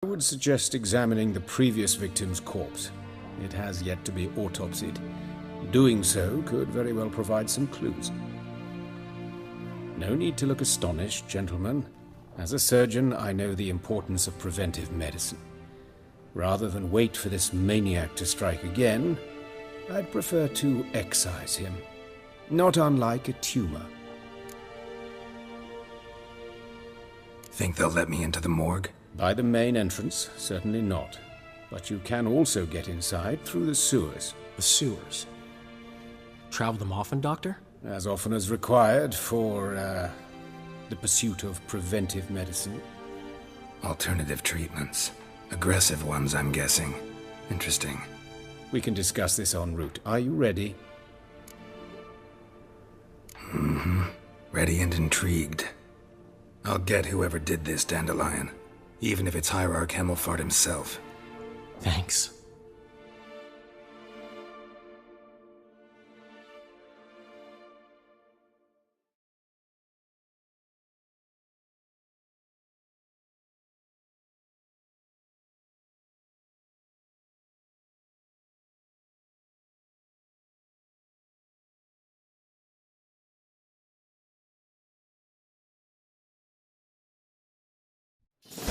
I would suggest examining the previous victim's corpse. It has yet to be autopsied. Doing so could very well provide some clues. No need to look astonished, gentlemen. As a surgeon, I know the importance of preventive medicine. Rather than wait for this maniac to strike again, I'd prefer to excise him. Not unlike a tumor. Think they'll let me into the morgue? By the main entrance, certainly not. But you can also get inside through the sewers. The sewers? Travel them often, Doctor? As often as required for, the pursuit of preventive medicine. Alternative treatments. Aggressive ones, I'm guessing. Interesting. We can discuss this en route. Are you ready? Mm-hmm. Ready and intrigued. I'll get whoever did this, Dandelion. Even if it's Hierarch Hemelfart himself. Thanks.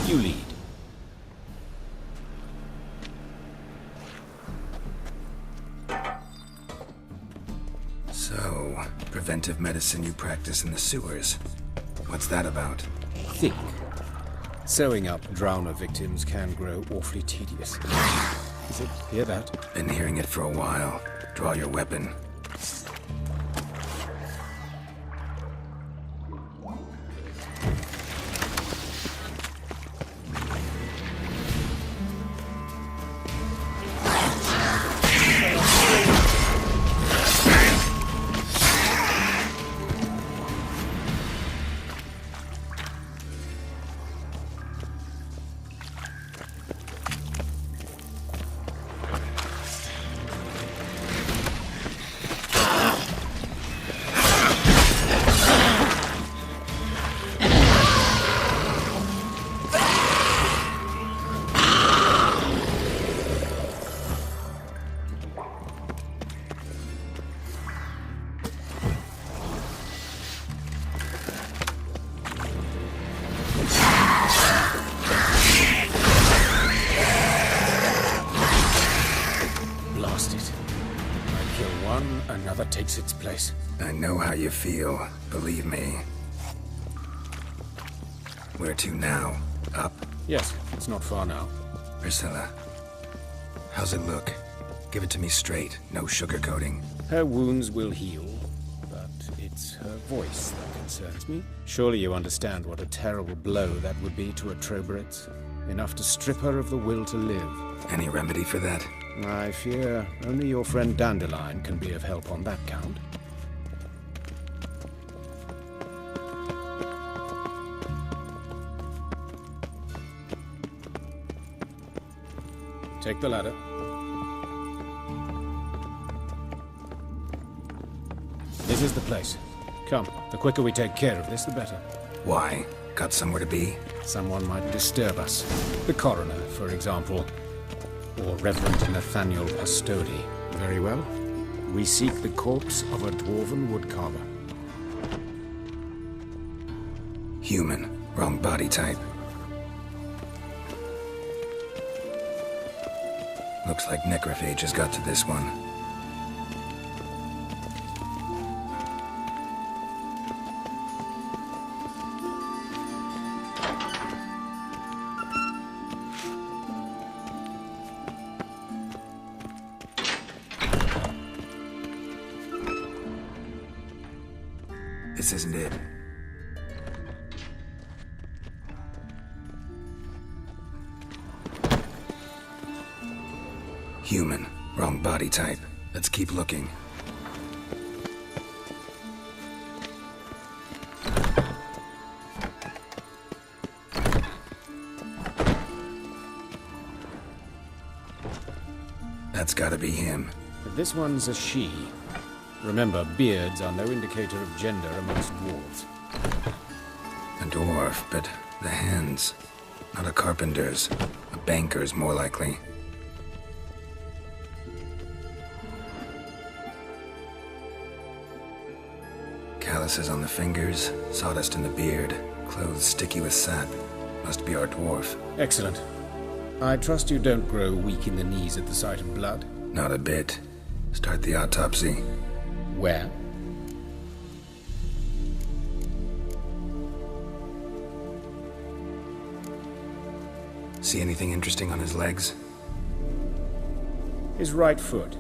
You lead. So, preventive medicine you practice in the sewers. What's that about? Think. Sewing up drowner victims can grow awfully tedious. Is it? Hear that? Been hearing it for a while. Draw your weapon. Another takes its place. I know how you feel, believe me. Where to now? Up? Yes, it's not far now. Priscilla, how's it look? Give it to me straight, no sugarcoating. Her wounds will heal, but it's her voice that concerns me. Surely you understand what a terrible blow that would be to a Trobritz. Enough to strip her of the will to live. Any remedy for that? I fear only your friend Dandelion can be of help on that count. Take the ladder. This is the place. Come, the quicker we take care of this, the better. Why? Got somewhere to be? Someone might disturb us. The coroner, for example. Or Reverend Nathaniel Pastodi. Very well. We seek the corpse of a dwarven woodcarver. Human. Wrong body type. Looks like necrophage has got to this one. This isn't it. Human. Wrong body type. Let's keep looking. That's gotta be him. But this one's a she. Remember, beards are no indicator of gender amongst dwarves. A dwarf, but the hands. Not a carpenter's. Bankers, more likely. Calluses on the fingers, sawdust in the beard, clothes sticky with sap. Must be our dwarf. Excellent. I trust you don't grow weak in the knees at the sight of blood. Not a bit. Start the autopsy. Where? See anything interesting on his legs? His right foot.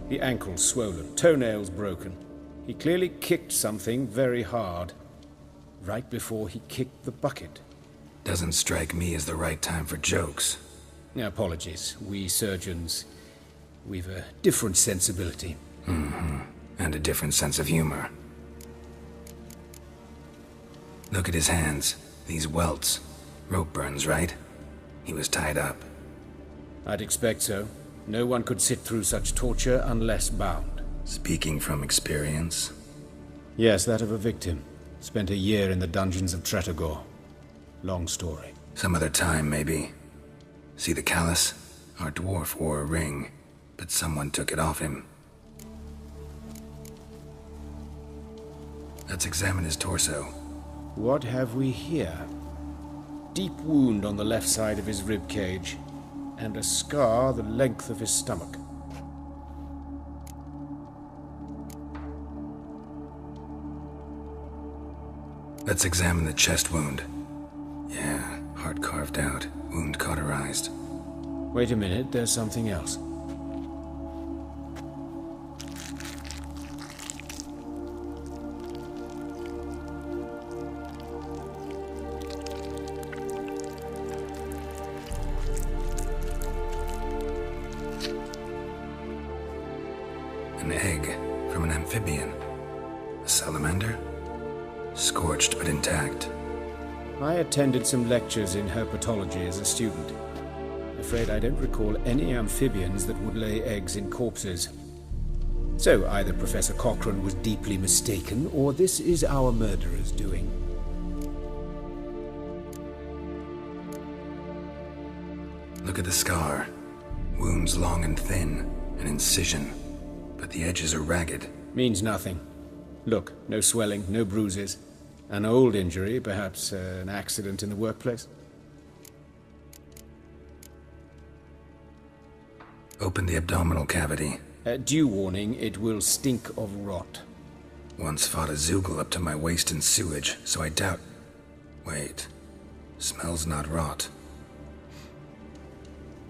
The ankle swollen, toenails broken. He clearly kicked something very hard, right before he kicked the bucket. Doesn't strike me as the right time for jokes. Apologies. We surgeons, we've a different sensibility. And a different sense of humor. Look at his hands. These welts. Rope burns, right? He was tied up. I'd expect so. No one could sit through such torture unless bound. Speaking from experience? Yes, that of a victim. Spent a year in the dungeons of Tretogor. Long story. Some other time, maybe. See the callus? Our dwarf wore a ring, but someone took it off him. Let's examine his torso. What have we here? Deep wound on the left side of his rib cage, and a scar the length of his stomach. Let's examine the chest wound. Yeah, heart carved out, wound cauterized. Wait a minute, there's something else. An egg from an amphibian. A salamander? Scorched but intact. I attended some lectures in herpetology as a student. Afraid I don't recall any amphibians that would lay eggs in corpses. So either Professor Cochrane was deeply mistaken, or this is our murderer's doing. Look at the scar. Wounds long and thin, an incision. But the edges are ragged. Means nothing. Look, no swelling, no bruises. An old injury, perhaps an accident in the workplace. Open the abdominal cavity. Due warning, it will stink of rot. Once fought a Zoogle up to my waist in sewage, so I doubt... Wait. Smells not rot.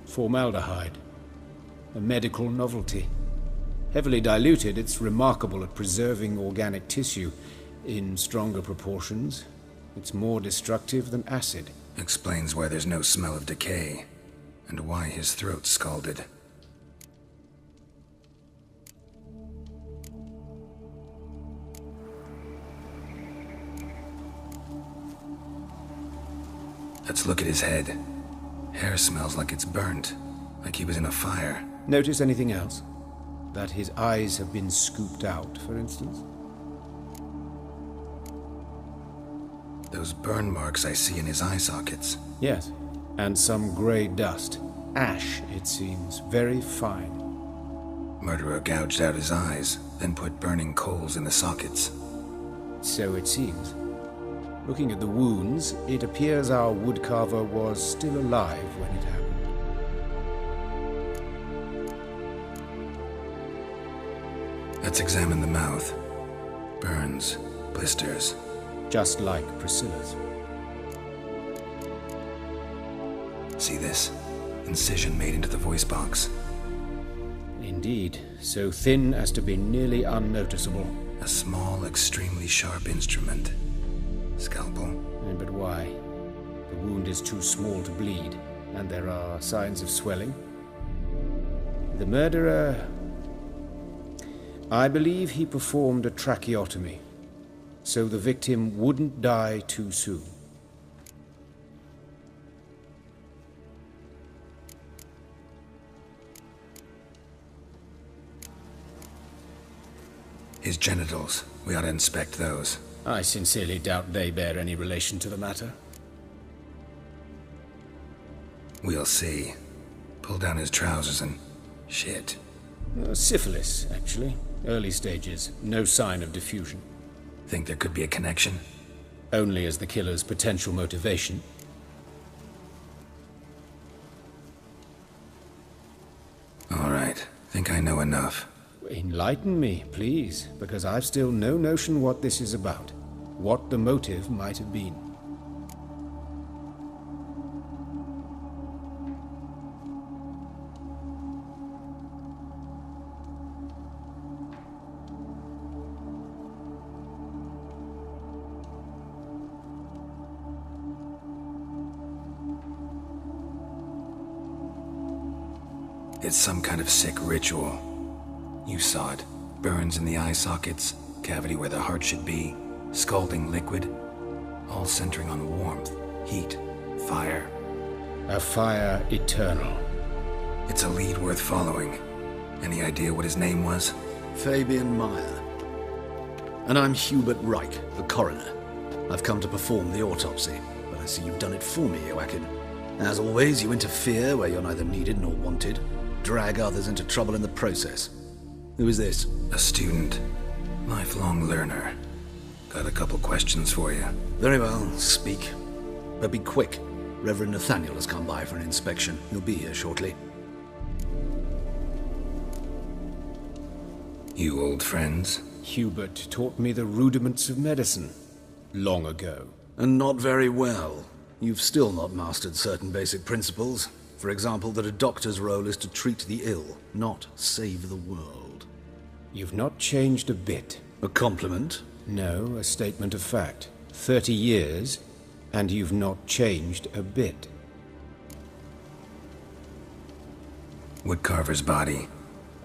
Formaldehyde. A medical novelty. Heavily diluted, it's remarkable at preserving organic tissue. In stronger proportions, it's more destructive than acid. Explains why there's no smell of decay, and why his throat's scalded. Let's look at his head. Hair smells like it's burnt, like he was in a fire. Notice anything else? That his eyes have been scooped out, for instance? Those burn marks I see in his eye sockets. Yes, and some grey dust. Ash, it seems, very fine. Murderer gouged out his eyes, then put burning coals in the sockets. So it seems. Looking at the wounds, it appears our woodcarver was still alive when it happened. Let's examine the mouth. Burns, blisters. Just like Priscilla's. See this? Incision made into the voice box. Indeed, so thin as to be nearly unnoticeable. A small, extremely sharp instrument. Scalpel. But why? The wound is too small to bleed, and there are signs of swelling. The murderer... I believe he performed a tracheotomy, so the victim wouldn't die too soon. His genitals. We ought to inspect those. I sincerely doubt they bear any relation to the matter. We'll see. Pull down his trousers and... shit. Syphilis, actually. Early stages. No sign of diffusion. Think there could be a connection? Only as the killer's potential motivation. All right. Think I know enough. Enlighten me, please, because I've still no notion what this is about. What the motive might have been. It's some kind of sick ritual. You saw it. Burns in the eye sockets, cavity where the heart should be, scalding liquid, all centering on warmth, heat, fire. A fire eternal. It's a lead worth following. Any idea what his name was? Fabian Meyer. And I'm Hubert Reich, the coroner. I've come to perform the autopsy, but I see you've done it for me, Joachim. As always, you interfere where you're neither needed nor wanted. Drag others into trouble in the process. Who is this? A student. Lifelong learner. Got a couple questions for you. Very well, speak. But be quick. Reverend Nathaniel has come by for an inspection. He'll be here shortly. You old friends? Hubert taught me the rudiments of medicine. Long ago. And not very well. You've still not mastered certain basic principles. For example, that a doctor's role is to treat the ill, not save the world. You've not changed a bit. A compliment? No, a statement of fact. 30 years, and you've not changed a bit. Woodcarver's body.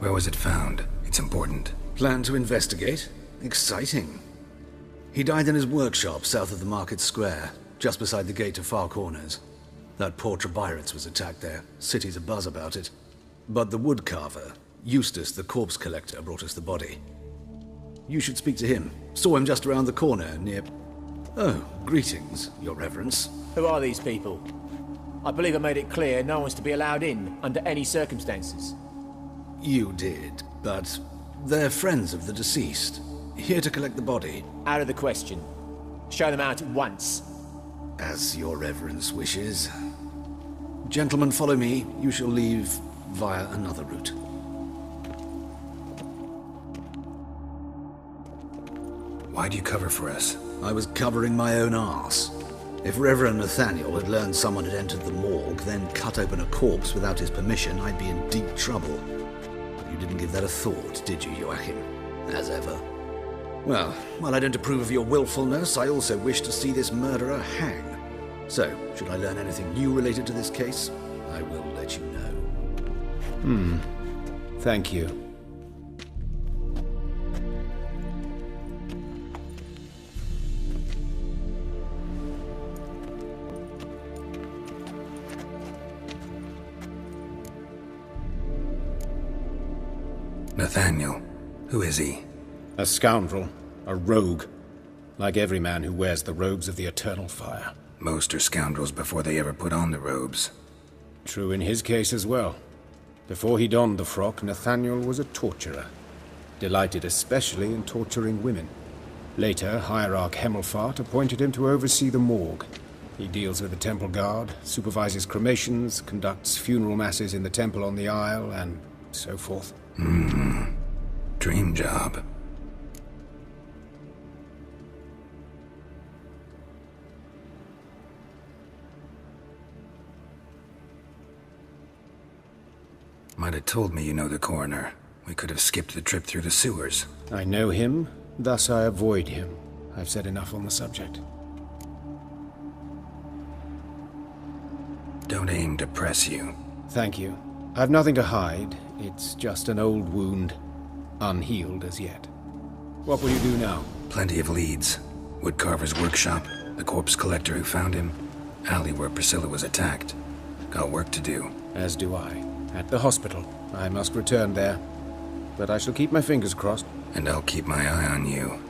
Where was it found? It's important. Plan to investigate? Exciting. He died in his workshop south of the market square, just beside the gate to Far Corners. That poor Trebyritz was attacked there. City's abuzz about it. But the woodcarver, Eustace the corpse collector, brought us the body. You should speak to him. Saw him just around the corner near... Oh, greetings, Your Reverence. Who are these people? I believe I made it clear no one's to be allowed in, under any circumstances. You did, but they're friends of the deceased. Here to collect the body. Out of the question. Show them out at once. As Your Reverence wishes. Gentlemen, follow me. You shall leave via another route. Why'd you cover for us? I was covering my own arse. If Reverend Nathaniel had learned someone had entered the morgue, then cut open a corpse without his permission, I'd be in deep trouble. You didn't give that a thought, did you, Joachim? As ever. Well, while I don't approve of your willfulness, I also wish to see this murderer hang. So, should I learn anything new related to this case, I will let you know. Thank you. Nathaniel. Who is he? A scoundrel. A rogue. Like every man who wears the robes of the Eternal Fire. Most are scoundrels before they ever put on the robes. True in his case as well. Before he donned the frock, Nathaniel was a torturer. Delighted especially in torturing women. Later, Hierarch Hemmelfart appointed him to oversee the morgue. He deals with the temple guard, supervises cremations, conducts funeral masses in the temple on the Isle, and so forth. Dream job. Might have told me you know the coroner. We could have skipped the trip through the sewers. I know him, thus I avoid him. I've said enough on the subject. Don't aim to press you. Thank you. I've nothing to hide. It's just an old wound, unhealed as yet. What will you do now? Plenty of leads. Woodcarver's workshop, the corpse collector who found him, alley where Priscilla was attacked. Got work to do. As do I. At the hospital. I must return there. But I shall keep my fingers crossed. And I'll keep my eye on you.